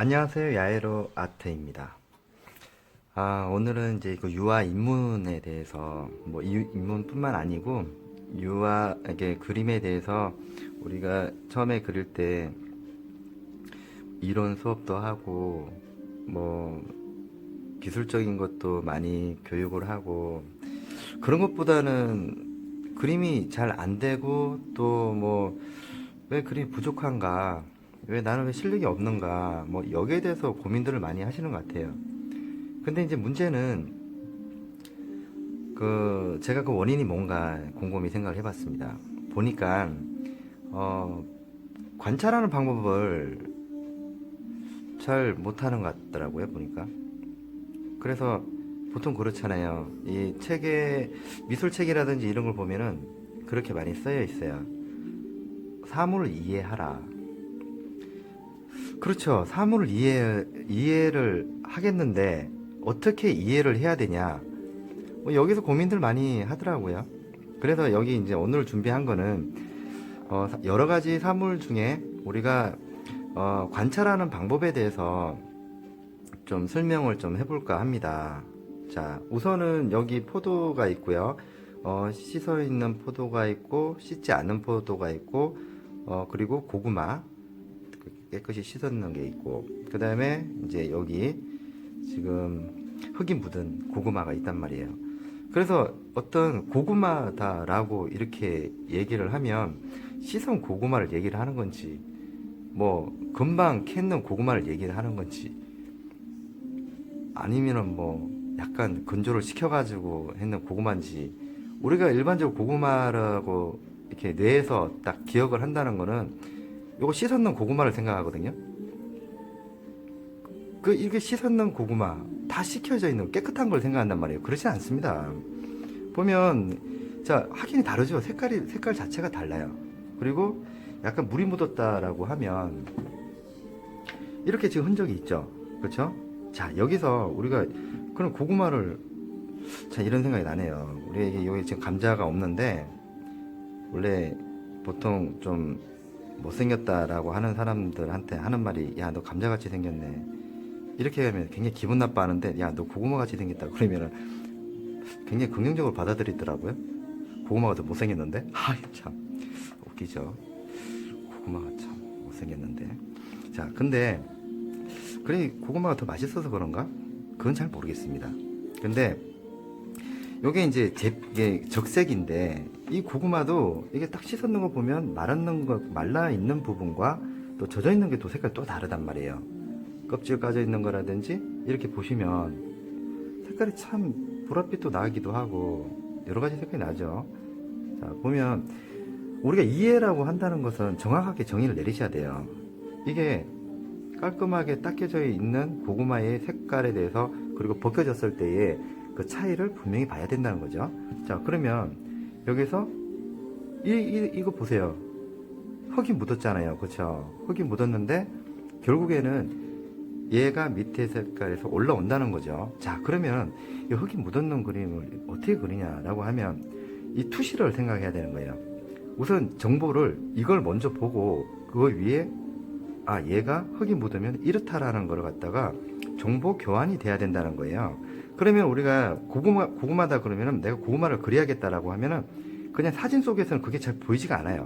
안녕하세요. 야에로 아트입니다. 오늘은 이제 그 유화 인문에 대해서, 뭐, 인문뿐만 아니고, 유화, 이게 그림에 대해서 우리가 처음에 그릴 때 이론 수업도 하고, 뭐, 기술적인 것도 많이 교육을 하고, 그런 것보다는 그림이 잘 안 되고, 또 뭐, 왜 그림이 부족한가, 왜 나는 왜 실력이 없는가, 뭐, 여기에 대해서 고민들을 많이 하시는 것 같아요. 근데 이제 문제는, 제가 그 원인이 뭔가 곰곰이 생각을 해봤습니다. 보니까, 어, 관찰하는 방법을 잘 못하는 것 같더라고요, 보니까. 그래서 보통 그렇잖아요. 이 책에, 미술책이라든지 이런 걸 보면은 그렇게 많이 쓰여 있어요. 사물을 이해하라. 그렇죠. 사물을 이해를 하겠는데, 어떻게 이해를 해야 되냐. 뭐 여기서 고민들 많이 하더라고요. 그래서 여기 이제 오늘 준비한 거는, 여러 가지 사물 중에 우리가, 관찰하는 방법에 대해서 좀 설명을 좀 해볼까 합니다. 자, 우선은 여기 포도가 있고요. 씻어 있는 포도가 있고, 씻지 않은 포도가 있고, 그리고 고구마. 깨끗이 씻었는 게 있고, 그 다음에 이제 여기 지금 흙이 묻은 고구마가 있단 말이에요. 그래서 어떤 고구마다라고 이렇게 얘기를 하면 씻은 고구마를 얘기를 하는 건지, 뭐 금방 캤는 고구마를 얘기를 하는 건지, 아니면은 뭐 약간 건조를 시켜가지고 했는 고구마인지. 우리가 일반적으로 고구마라고 이렇게 뇌에서 딱 기억을 한다는 거는 요거 씻었는 고구마를 생각하거든요. 이게 씻었는 고구마, 다 식혀져 있는 깨끗한 걸 생각한단 말이에요. 그렇지 않습니다. 보면, 자, 확연히 다르죠. 색깔 자체가 달라요. 그리고 약간 물이 묻었다라고 하면, 이렇게 지금 흔적이 있죠. 그렇죠? 자, 여기서 우리가, 그런 고구마를, 자, 이런 생각이 나네요. 우리에게 여기 지금 감자가 없는데, 원래 보통 좀 못생겼다라고 하는 사람들한테 하는 말이, 야, 너 감자같이 생겼네. 이렇게 하면 굉장히 기분 나빠하는데, 야, 너 고구마같이 생겼다. 그러면은 굉장히 긍정적으로 받아들이더라고요. 고구마가 더 못생겼는데? 참. 웃기죠. 고구마가 참 못생겼는데. 자, 근데, 그래, 고구마가 더 맛있어서 그런가? 그건 잘 모르겠습니다. 근데, 요게 이제 이게 적색인데, 이 고구마도 이게 딱 씻었는 거 보면 말라 있는 부분과 또 젖어 있는 게 또 색깔이 또 다르단 말이에요. 껍질 까져 있는 거라든지 이렇게 보시면 색깔이 참 보랏빛도 나기도 하고 여러 가지 색깔이 나죠. 자, 보면 우리가 이해라고 한다는 것은 정확하게 정의를 내리셔야 돼요. 이게 깔끔하게 닦여져 있는 고구마의 색깔에 대해서, 그리고 벗겨졌을 때의 그 차이를 분명히 봐야 된다는 거죠. 자, 그러면 여기서 이거 보세요. 흙이 묻었잖아요. 그쵸? 흙이 묻었는데 결국에는 얘가 밑에 색깔에서 올라온다는 거죠. 자, 그러면 이 흙이 묻었는 그림을 어떻게 그리냐라고 하면 이 투시를 생각해야 되는 거예요. 우선 정보를 이걸 먼저 보고 그 위에, 얘가 흙이 묻으면 이렇다라는 걸 갖다가 정보 교환이 돼야 된다는 거예요. 그러면 우리가 고구마다 그러면은 내가 고구마를 그려야겠다라고 하면은 그냥 사진 속에서는 그게 잘 보이지가 않아요.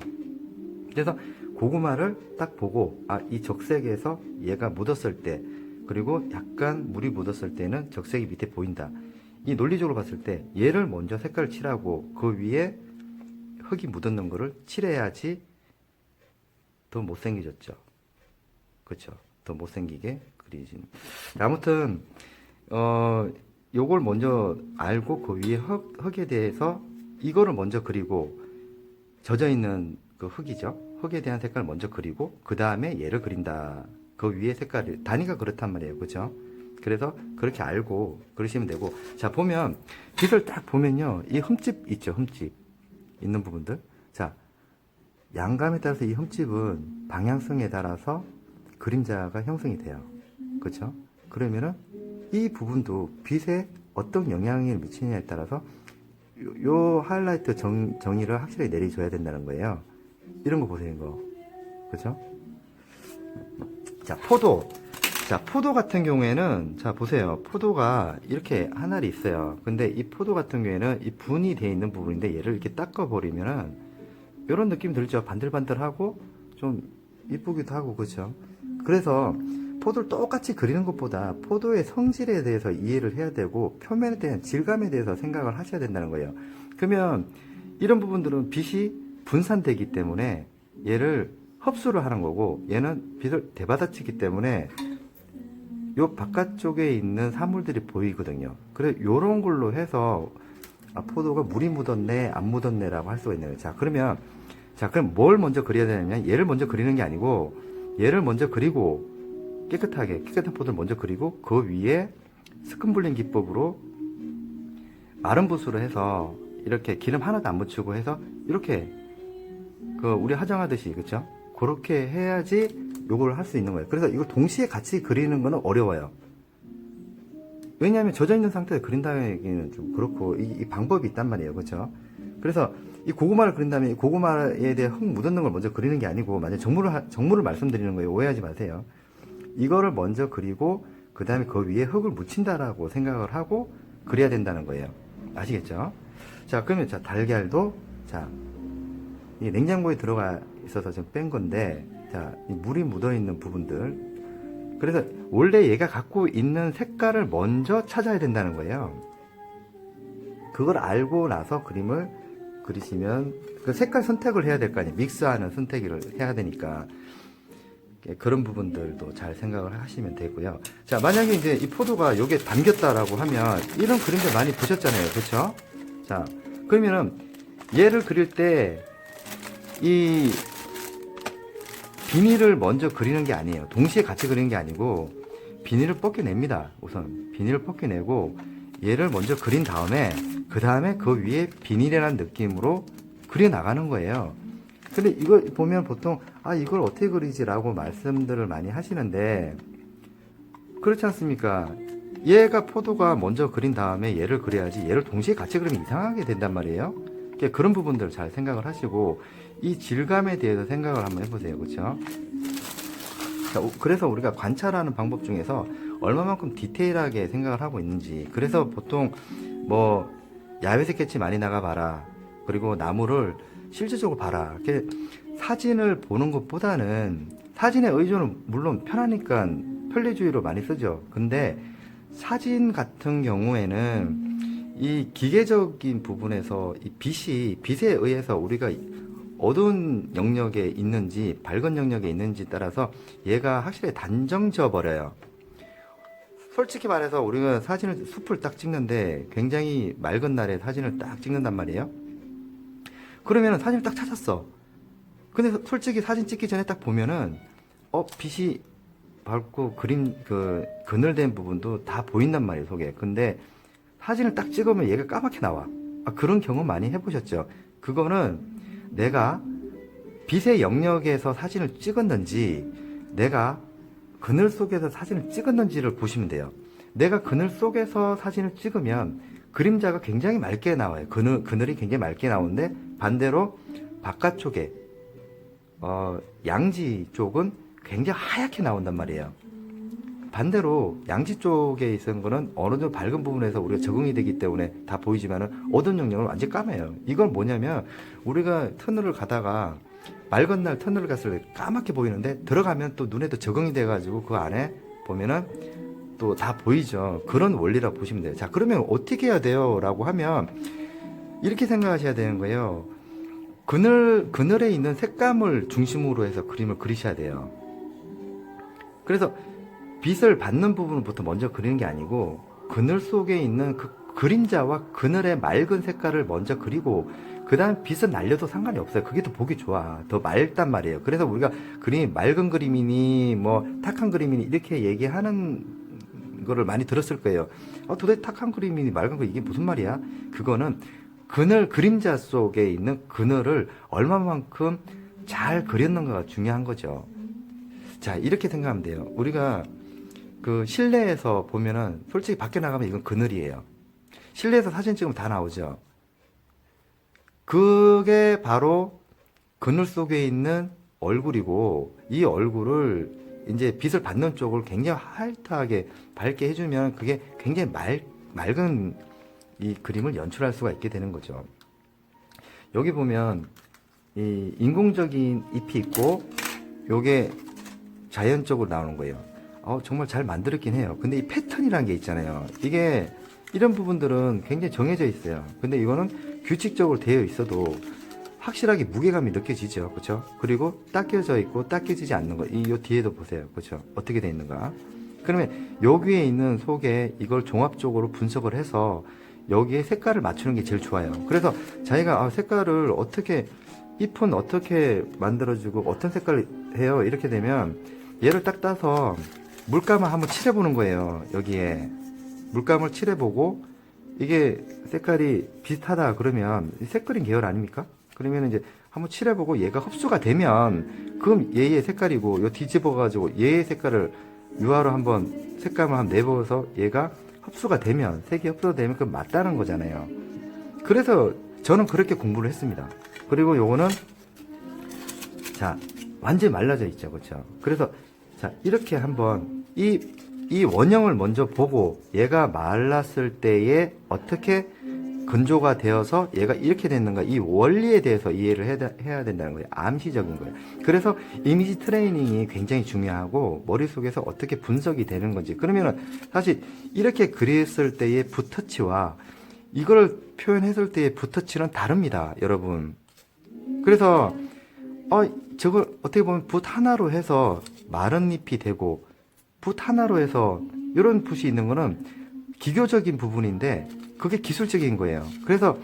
그래서 고구마를 딱 보고, 이 적색에서 얘가 묻었을 때, 그리고 약간 물이 묻었을 때는 적색이 밑에 보인다. 이 논리적으로 봤을 때 얘를 먼저 색깔을 칠하고 그 위에 흙이 묻었는 거를 칠해야지 더 못생겨졌죠. 그렇죠? 더 못생기게 그리진. 아무튼 요걸 먼저 알고 그 위에 흙에 대해서 이거를 먼저 그리고, 젖어 있는 그 흙이죠. 흙에 대한 색깔을 먼저 그리고 그 다음에 얘를 그린다. 그 위에 색깔을, 단위가 그렇단 말이에요. 그죠? 그래서 그렇게 알고 그리시면 되고. 자, 보면 빛을 딱 보면요, 이 흠집 있죠. 흠집 있는 부분들. 자, 양감에 따라서 이 흠집은 방향성에 따라서 그림자가 형성이 돼요. 그렇죠? 그러면은 이 부분도 빛에 어떤 영향을 미치느냐에 따라서 요 하이라이트 정의를 확실히 내려줘야 된다는 거예요. 이런 거 보세요, 이거. 그죠? 자, 포도. 자, 포도 같은 경우에는, 자, 보세요. 포도가 이렇게 한 알이 있어요. 근데 이 포도 같은 경우에는 이 분이 되어 있는 부분인데 얘를 이렇게 닦아버리면은 이런 느낌 들죠? 반들반들하고 좀 이쁘기도 하고, 그렇죠? 그래서 포도를 똑같이 그리는 것보다 포도의 성질에 대해서 이해를 해야 되고 표면에 대한 질감에 대해서 생각을 하셔야 된다는 거예요. 그러면 이런 부분들은 빛이 분산되기 때문에 얘를 흡수를 하는 거고 얘는 빛을 대받아치기 때문에 요 바깥쪽에 있는 사물들이 보이거든요. 그래 요런 걸로 해서 아, 포도가 물이 묻었네 안 묻었네라고 할 수가 있는 거예요. 자 그럼 뭘 먼저 그려야 되냐면 얘를 먼저 그리는 게 아니고 얘를 먼저 그리고 깨끗한 포도를 먼저 그리고 그 위에 스크블링 기법으로 마른 붓으로 해서 이렇게 기름 하나도 안 묻히고 해서 이렇게 그 우리 화장하듯이, 그쵸? 그렇게 해야지 요걸 할 수 있는 거예요. 그래서 이걸 동시에 같이 그리는 거는 어려워요. 왜냐하면 젖어 있는 상태에서 그린다기는 좀 그렇고 이 방법이 있단 말이에요. 그렇죠? 그래서 이 고구마를 그린 다음에 이 고구마에 대해 흙 묻었는 걸 먼저 그리는 게 아니고 만약 정물을 말씀드리는 거예요. 오해하지 마세요. 이거를 먼저 그리고 그 다음에 그 위에 흙을 묻힌다라고 생각을 하고 그려야 된다는 거예요. 아시겠죠? 자, 그러면 자 달걀도 자 이 냉장고에 들어가 있어서 좀 뺀 건데 자, 이 물이 묻어 있는 부분들. 그래서 원래 얘가 갖고 있는 색깔을 먼저 찾아야 된다는 거예요. 그걸 알고 나서 그림을 그리시면 그 색깔 선택을 해야 될 거 아니에요. 믹스하는 선택을 해야 되니까 그런 부분들도 잘 생각을 하시면 되고요. 자, 만약에 이제 이 포도가 요게 담겼다라고 하면 이런 그림들 많이 보셨잖아요. 그렇죠? 자, 그러면은 얘를 그릴 때 이 비닐을 먼저 그리는 게 아니에요. 동시에 같이 그리는 게 아니고 비닐을 벗겨냅니다. 우선 비닐을 벗겨내고 얘를 먼저 그린 다음에 그 다음에 그 위에 비닐이라는 느낌으로 그려 나가는 거예요. 근데 이거 보면 보통 아 이걸 어떻게 그리지라고 말씀들을 많이 하시는데 그렇지 않습니까? 얘가 포도가 먼저 그린 다음에 얘를 그려야지 얘를 동시에 같이 그리면 이상하게 된단 말이에요. 그런 부분들 잘 생각을 하시고 이 질감에 대해서 생각을 한번 해보세요. 그렇죠? 그래서 우리가 관찰하는 방법 중에서 얼마만큼 디테일하게 생각을 하고 있는지, 그래서 보통 뭐 야외 스케치 많이 나가봐라, 그리고 나무를 실질적으로 봐라, 이렇게 사진을 보는 것보다는 사진의 의존은 물론 편하니까 편리주의로 많이 쓰죠. 근데 사진 같은 경우에는 이 기계적인 부분에서 이 빛에 의해서 우리가 어두운 영역에 있는지 밝은 영역에 있는지 따라서 얘가 확실히 단정져 버려요. 솔직히 말해서 우리가 숲을 딱 찍는데 굉장히 맑은 날에 사진을 딱 찍는단 말이에요. 그러면은 사진을 딱 찾았어. 근데 솔직히 사진 찍기 전에 딱 보면은 빛이 밝고 그늘된 부분도 다 보인단 말이에요, 속에. 근데 사진을 딱 찍으면 얘가 까맣게 나와. 그런 경험 많이 해보셨죠? 그거는 내가 빛의 영역에서 사진을 찍었는지 내가 그늘 속에서 사진을 찍었는지를 보시면 돼요. 내가 그늘 속에서 사진을 찍으면 그림자가 굉장히 맑게 나와요. 그늘이 굉장히 맑게 나오는데 반대로 바깥쪽에 양지 쪽은 굉장히 하얗게 나온단 말이에요. 반대로 양지 쪽에 있는 거는 어느 정도 밝은 부분에서 우리가 적응이 되기 때문에 다 보이지만은 어두운 영역은 완전히 까매요. 이건 뭐냐면 우리가 터널을 가다가 맑은 날 터널을 갔을 때 까맣게 보이는데 들어가면 또 눈에도 적응이 돼가지고 그 안에 보면은 또 다 보이죠. 그런 원리라고 보시면 돼요. 자, 그러면 어떻게 해야 돼요? 라고 하면 이렇게 생각하셔야 되는 거예요. 그늘에 있는 색감을 중심으로 해서 그림을 그리셔야 돼요. 그래서 빛을 받는 부분부터 먼저 그리는 게 아니고 그늘 속에 있는 그 그림자와 그늘의 맑은 색깔을 먼저 그리고 그 다음 빛은 날려도 상관이 없어요. 그게 더 보기 좋아. 더 맑단 말이에요. 그래서 우리가 그림이 맑은 그림이니 뭐 탁한 그림이니 이렇게 얘기하는 거를 많이 들었을 거예요. 도대체 탁한 그림이니 맑은 그림 이게 무슨 말이야? 그거는 그림자 속에 있는 그늘을 얼마만큼 잘 그렸는가가 중요한 거죠. 자, 이렇게 생각하면 돼요. 우리가 그 실내에서 보면은 솔직히 밖에 나가면 이건 그늘이에요. 실내에서 사진 찍으면 다 나오죠. 그게 바로 그늘 속에 있는 얼굴이고 이 얼굴을 이제 빛을 받는 쪽을 굉장히 화이트하게 밝게 해주면 그게 굉장히 맑은 이 그림을 연출할 수가 있게 되는 거죠. 여기 보면 이 인공적인 잎이 있고 요게 자연적으로 나오는 거예요. 정말 잘 만들었긴 해요. 근데 이 패턴이라는 게 있잖아요. 이게 이런 부분들은 굉장히 정해져 있어요. 근데 이거는 규칙적으로 되어 있어도 확실하게 무게감이 느껴지죠. 그렇죠? 그리고 닦여져 있고 닦여지지 않는 거. 요 뒤에도 보세요. 그렇죠? 어떻게 되어 있는가? 그러면 여기에 있는 속에 이걸 종합적으로 분석을 해서 여기에 색깔을 맞추는 게 제일 좋아요. 그래서 자기가 색깔을 어떻게 잎은 어떻게 만들어주고 어떤 색깔을 해요? 이렇게 되면 얘를 딱 따서 물감을 한번 칠해보는 거예요. 여기에 물감을 칠해보고 이게 색깔이 비슷하다 그러면 색깔인 계열 아닙니까? 그러면 이제 한번 칠해보고 얘가 흡수가 되면 그럼 얘의 색깔이고 요 뒤집어가지고 얘의 색깔을 유화로 한번 색감을 한번 내부어서 얘가 흡수가 되면 색이 흡수가 되면 그건 맞다는 거잖아요. 그래서 저는 그렇게 공부를 했습니다. 그리고 요거는 자 완전히 말라져 있죠. 그렇죠? 그래서 자 이렇게 한번 이 원형을 먼저 보고 얘가 말랐을 때에 어떻게 건조가 되어서 얘가 이렇게 됐는가 이 원리에 대해서 이해를 해야 된다는 거예요. 암시적인 거예요. 그래서 이미지 트레이닝이 굉장히 중요하고 머릿속에서 어떻게 분석이 되는 건지 그러면은 사실 이렇게 그렸을 때의 붓터치와 이걸 표현했을 때의 붓터치는 다릅니다. 여러분. 그래서 저걸 어떻게 보면 붓 하나로 해서 마른 잎이 되고 붓 하나로 해서 이런 붓이 있는 거는 기교적인 부분인데 그게 기술적인 거예요. 그래서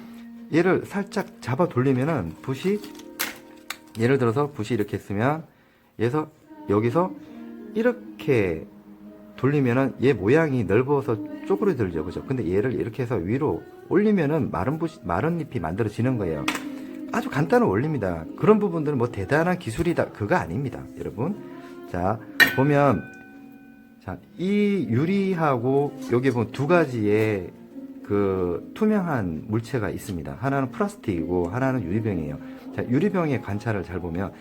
얘를 살짝 잡아 돌리면은 붓이 예를 들어서 붓이 이렇게 있으면 여기서 이렇게 돌리면은 얘 모양이 넓어서 쪼그려들죠. 그죠? 근데 얘를 이렇게 해서 위로 올리면은 마른 잎이 만들어지는 거예요. 아주 간단한 원리입니다. 그런 부분들은 뭐 대단한 기술이다 그거 아닙니다. 여러분. 자, 보면 자, 이 유리하고 여기 보면 두 가지의 그 투명한 물체가 있습니다. 하나는 플라스틱이고 하나는 유리병이에요. 자, 유리병의 관찰을 잘 보면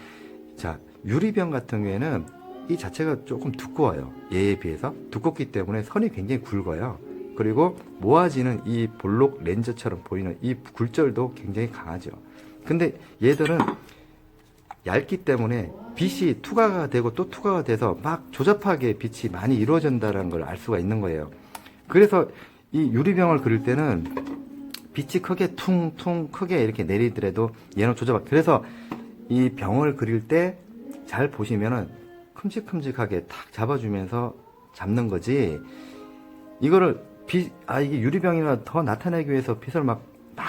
자, 유리병 같은 경우에는 이 자체가 조금 두꺼워요. 얘에 비해서 두껍기 때문에 선이 굉장히 굵어요. 그리고 모아지는 이 볼록 렌즈처럼 보이는 이 굴절도 굉장히 강하죠. 근데 얘들은 얇기 때문에 빛이 투과가 되고 또 투과가 돼서 막 조잡하게 빛이 많이 이루어진다는 걸 알 수가 있는 거예요. 그래서 이 유리병을 그릴 때는 빛이 크게 퉁퉁 크게 이렇게 내리더라도 얘는 조잡하게 그래서 이 병을 그릴 때 잘 보시면은 큼직큼직하게 탁 잡아주면서 잡는 거지 이거를 이게 유리병이라 더 나타내기 위해서 빛을 막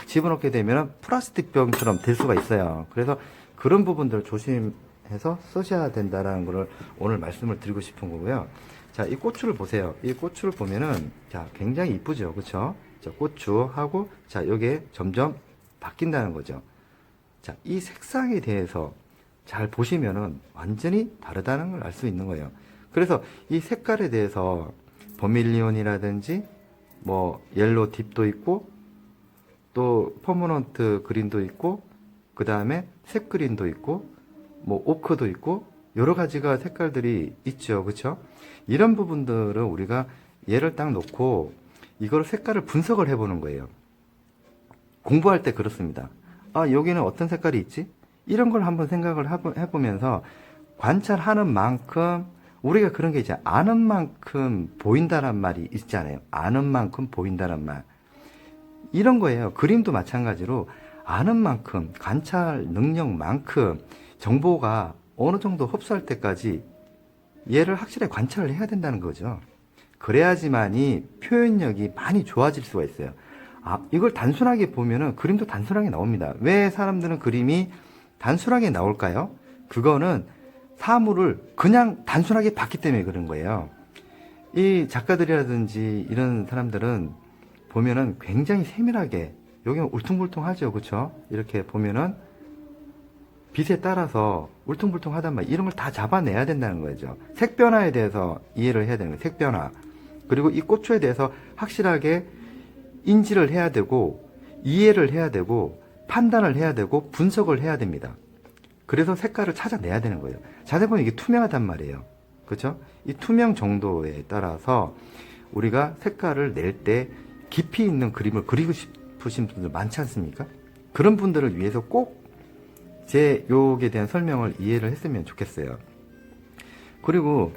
집어넣게 되면 플라스틱 병처럼 될 수가 있어요. 그래서 그런 부분들을 조심해서 쓰셔야 된다라는 거를 오늘 말씀을 드리고 싶은 거고요. 자, 이 고추를 보세요. 이 고추를 보면은 자, 굉장히 이쁘죠. 그쵸? 자, 고추하고 자, 요게 점점 바뀐다는 거죠. 자, 이 색상에 대해서 잘 보시면은 완전히 다르다는 걸 알 수 있는 거예요. 그래서 이 색깔에 대해서 버밀리온이라든지 뭐 옐로우 딥도 있고 또 퍼머넌트 그린도 있고 그 다음에 색그린도 있고 뭐 오크도 있고 여러 가지가 색깔들이 있죠. 그쵸? 이런 부분들은 우리가 얘를 딱 놓고 이걸 색깔을 분석을 해보는 거예요. 공부할 때 그렇습니다. 여기는 어떤 색깔이 있지? 이런 걸 한번 생각을 해보면서 관찰하는 만큼 우리가 그런 게 있잖아요. 아는 만큼 보인다란 말이 있잖아요. 아는 만큼 보인다란 말. 이런 거예요. 그림도 마찬가지로 아는 만큼 관찰 능력만큼 정보가 어느 정도 흡수할 때까지 얘를 확실하게 관찰을 해야 된다는 거죠. 그래야지만이 표현력이 많이 좋아질 수가 있어요. 이걸 단순하게 보면은 그림도 단순하게 나옵니다. 왜 사람들은 그림이 단순하게 나올까요? 그거는 사물을 그냥 단순하게 봤기 때문에 그런 거예요. 이 작가들이라든지 이런 사람들은 보면은 굉장히 세밀하게 여기는 울퉁불퉁하죠. 그쵸? 이렇게 보면은 빛에 따라서 울퉁불퉁하단 말이에요. 이런 걸 다 잡아내야 된다는 거죠. 색 변화에 대해서 이해를 해야 되는 거예요. 색 변화. 그리고 이 고추에 대해서 확실하게 인지를 해야 되고 이해를 해야 되고 판단을 해야 되고 분석을 해야 됩니다. 그래서 색깔을 찾아내야 되는 거예요. 자세히 보면 이게 투명하단 말이에요. 그쵸? 이 투명 정도에 따라서 우리가 색깔을 낼 때 깊이 있는 그림을 그리고 싶으신 분들 많지 않습니까? 그런 분들을 위해서 꼭 제 요에 대한 설명을 이해를 했으면 좋겠어요. 그리고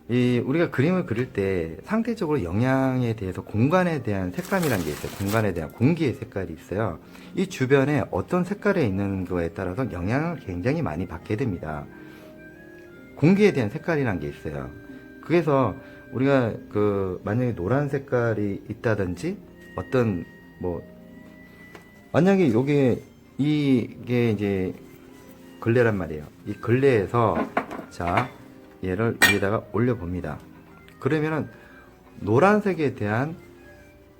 우리가 그림을 그릴 때 상대적으로 영향에 대해서 공간에 대한 색감이라는 게 있어요. 공간에 대한 공기의 색깔이 있어요. 이 주변에 어떤 색깔에 있는 거에 따라서 영향을 굉장히 많이 받게 됩니다. 공기에 대한 색깔이라는 게 있어요. 그래서 우리가 만약에 노란 색깔이 있다든지 어떤 만약에 이게 이제 걸레란 말이에요. 이 걸레에서 자 얘를 위에다가 올려 봅니다. 그러면은 노란색에 대한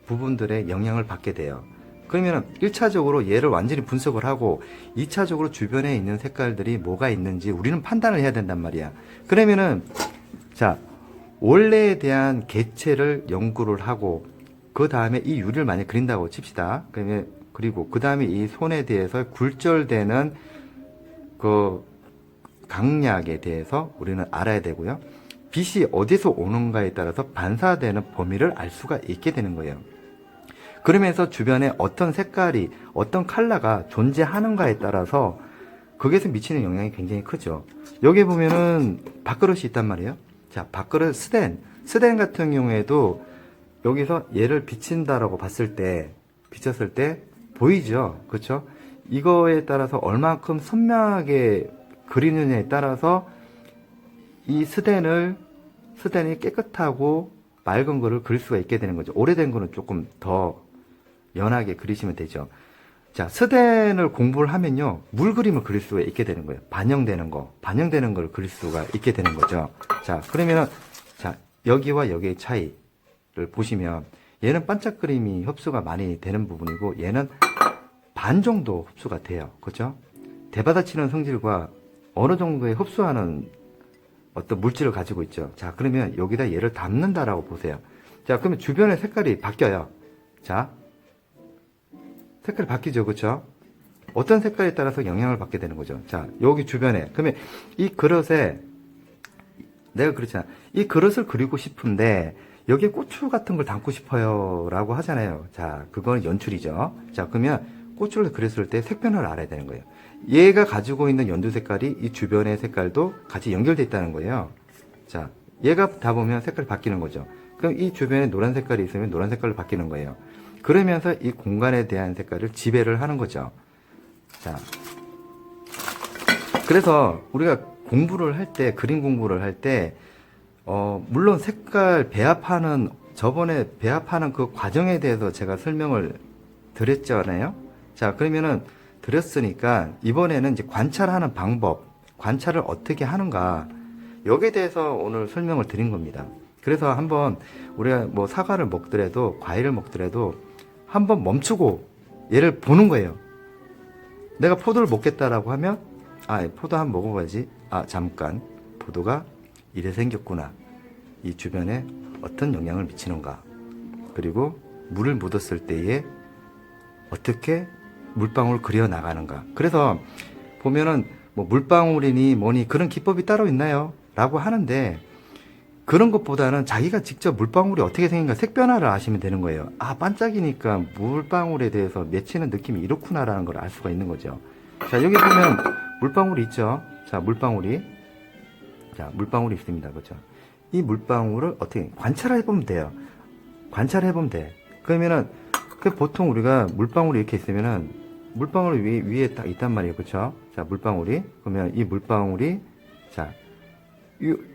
부분들의 영향을 받게 돼요. 그러면은 1차적으로 얘를 완전히 분석을 하고 2차적으로 주변에 있는 색깔들이 뭐가 있는지 우리는 판단을 해야 된단 말이야. 그러면은 자 원래에 대한 개체를 연구를 하고 그 다음에 이 유리를 만약 그린다고 칩시다. 그리고 그 다음에 이 손에 대해서 굴절되는 그 강약에 대해서 우리는 알아야 되고요. 빛이 어디서 오는가에 따라서 반사되는 범위를 알 수가 있게 되는 거예요. 그러면서 주변에 어떤 색깔이, 어떤 컬러가 존재하는가에 따라서 거기에서 미치는 영향이 굉장히 크죠. 여기 보면은 밥그릇이 있단 말이에요. 자, 밥그릇 스텐 같은 경우에도 여기서 얘를 비친다라고 비쳤을 때 보이죠? 그렇죠? 이거에 따라서 얼만큼 선명하게 그리느냐에 따라서 이 스텐이 깨끗하고 맑은 거를 그릴 수가 있게 되는 거죠. 오래된 거는 조금 더 연하게 그리시면 되죠. 자, 스텐을 공부를 하면요, 물 그림을 그릴 수가 있게 되는 거예요. 반영되는 걸 그릴 수가 있게 되는 거죠. 자, 그러면은, 자, 여기와 여기의 차이를 보시면, 얘는 반짝 그림이 흡수가 많이 되는 부분이고, 얘는 반 정도 흡수가 돼요. 그죠? 대받아치는 성질과 어느 정도의 흡수하는 어떤 물질을 가지고 있죠. 자, 그러면 여기다 얘를 담는다라고 보세요. 자, 그러면 주변의 색깔이 바뀌어요. 자, 색깔이 바뀌죠. 그쵸? 어떤 색깔에 따라서 영향을 받게 되는 거죠. 자, 여기 주변에. 그러면 이 그릇에, 내가 그렇잖아. 이 그릇을 그리고 싶은데, 여기에 고추 같은 걸 담고 싶어요. 라고 하잖아요. 자, 그건 연출이죠. 자, 그러면 고추를 그렸을 때 색변을 알아야 되는 거예요. 얘가 가지고 있는 연두 색깔이 이 주변의 색깔도 같이 연결되어 있다는 거예요. 자, 얘가 다 보면 색깔이 바뀌는 거죠. 그럼 이 주변에 노란 색깔이 있으면 노란 색깔로 바뀌는 거예요. 그러면서 이 공간에 대한 색깔을 지배를 하는 거죠. 자, 그래서 우리가 공부를 할 때, 그림 공부를 할 때, 물론 색깔 저번에 배합하는 그 과정에 대해서 제가 설명을 드렸잖아요. 자, 그러면은 드렸으니까 이번에는 이제 관찰하는 방법, 관찰을 어떻게 하는가, 여기에 대해서 오늘 설명을 드린 겁니다. 그래서 한번 우리가 사과를 먹더라도, 과일을 먹더라도 한번 멈추고 얘를 보는 거예요. 내가 포도를 먹겠다라고 하면, 포도 한번 먹어봐야지. 잠깐. 포도가 이래 생겼구나. 이 주변에 어떤 영향을 미치는가. 그리고 물을 묻었을 때에 어떻게 물방울을 그려 나가는가. 그래서 보면은 물방울이니 뭐니 그런 기법이 따로 있나요? 라고 하는데, 그런 것보다는 자기가 직접 물방울이 어떻게 생긴가 색변화를 아시면 되는 거예요. 반짝이니까 물방울에 대해서 맺히는 느낌이 이렇구나라는 걸 알 수가 있는 거죠. 자, 여기 보면 물방울이 있죠. 자, 물방울이 있습니다. 그렇죠? 이 물방울을 어떻게 관찰해보면 돼요. 관찰해보면 돼. 그러면은 보통 우리가 물방울이 이렇게 있으면은 물방울이 위에 딱 있단 말이에요. 그렇죠? 자, 물방울이, 그러면 이 물방울이, 자,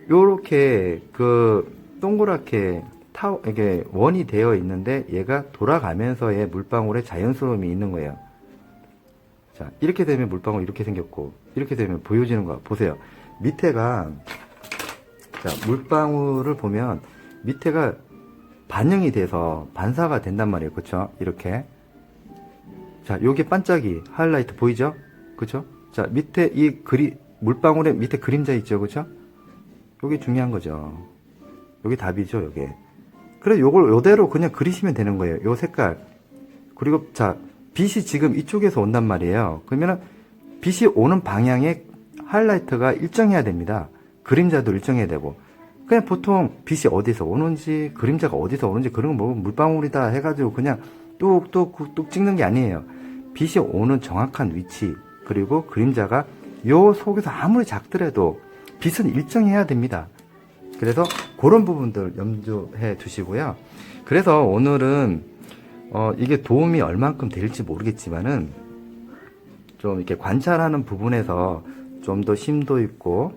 요렇게 동그랗게 이게 원이 되어 있는데 얘가 돌아가면서의 물방울의 자연스러움이 있는 거예요. 자, 이렇게 되면 물방울이 이렇게 생겼고, 이렇게 되면 보여지는 거 보세요. 밑에가, 자, 물방울을 보면 밑에가 반영이 돼서 반사가 된단 말이에요. 그쵸? 이렇게. 자, 요게 반짝이, 하이라이트 보이죠? 그쵸? 자, 밑에 물방울의 밑에 그림자 있죠? 그쵸? 요게 중요한 거죠. 요게 답이죠, 요게. 그래, 요걸 요대로 그냥 그리시면 되는 거예요. 요 색깔. 그리고, 자, 빛이 지금 이쪽에서 온단 말이에요. 그러면은, 빛이 오는 방향의 하이라이트가 일정해야 됩니다. 그림자도 일정해야 되고. 그냥 보통 빛이 어디서 오는지, 그림자가 어디서 오는지, 그런 거 뭐 물방울이다 해가지고 그냥 뚝뚝뚝 찍는 게 아니에요. 빛이 오는 정확한 위치, 그리고 그림자가 요 속에서 아무리 작더라도 빛은 일정해야 됩니다. 그래서 그런 부분들 염두해 두시고요. 그래서 오늘은 이게 도움이 얼만큼 될지 모르겠지만은 좀 이렇게 관찰하는 부분에서 좀 더 심도 있고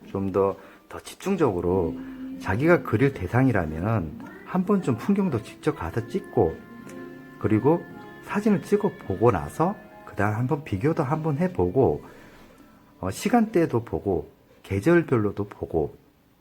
좀 더 집중적으로 자기가 그릴 대상이라면 한번 좀 풍경도 직접 가서 찍고, 그리고 사진을 찍어 보고 나서 그 다음 한번 비교도 한번 해보고, 시간대도 보고 계절별로도 보고,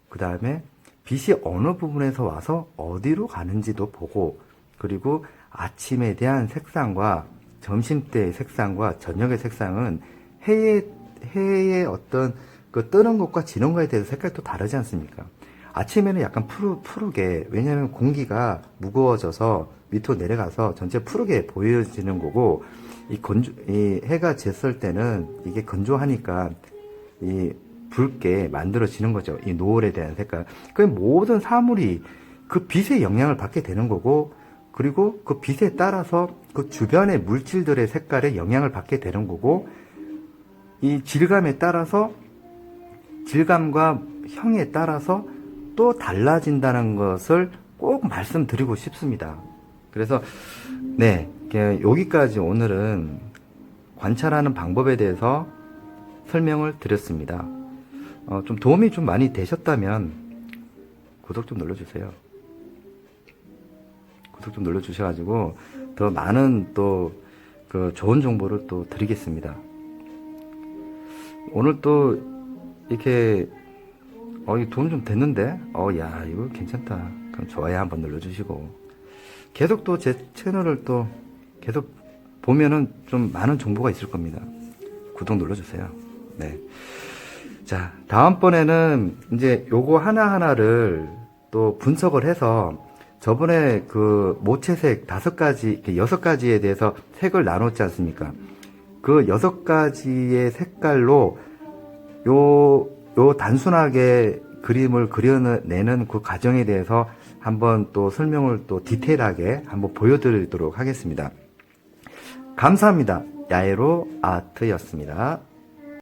그 다음에 빛이 어느 부분에서 와서 어디로 가는지도 보고, 그리고 아침에 대한 색상과 점심때의 색상과 저녁의 색상은 해의 어떤 그 뜨는 것과 지는 것에 대해서 색깔이 또 다르지 않습니까? 아침에는 약간 푸르게, 왜냐하면 공기가 무거워져서 밑으로 내려가서 전체 푸르게 보여지는 거고, 이 해가 졌을 때는 이게 건조하니까 이 붉게 만들어지는 거죠. 이 노을에 대한 색깔. 그 모든 사물이 그 빛의 영향을 받게 되는 거고, 그리고 그 빛에 따라서 그 주변의 물질들의 색깔에 영향을 받게 되는 거고, 이 질감에 따라서, 질감과 형에 따라서 또 달라진다는 것을 꼭 말씀드리고 싶습니다. 그래서 네, 여기까지 오늘은 관찰하는 방법에 대해서 설명을 드렸습니다. 좀 도움이 좀 많이 되셨다면 구독 좀 눌러주세요. 구독 좀 눌러주셔가지고 더 많은 또 그 좋은 정보를 또 드리겠습니다. 오늘 또 이렇게 이 도움 좀 됐는데 야 이거 괜찮다. 그럼 좋아요 한번 눌러주시고 계속 또 제 채널을 또 계속 보면은 좀 많은 정보가 있을 겁니다. 구독 눌러주세요. 네. 자, 다음번에는 이제 요거 하나하나를 또 분석을 해서 저번에 그 모체색 5가지, 6가지에 대해서 색을 나눴지 않습니까? 그 6가지의 색깔로 요 단순하게 그림을 그려내는 그 과정에 대해서 한번 또 설명을 또 디테일하게 한번 보여드리도록 하겠습니다. 감사합니다. 야에로 아트였습니다.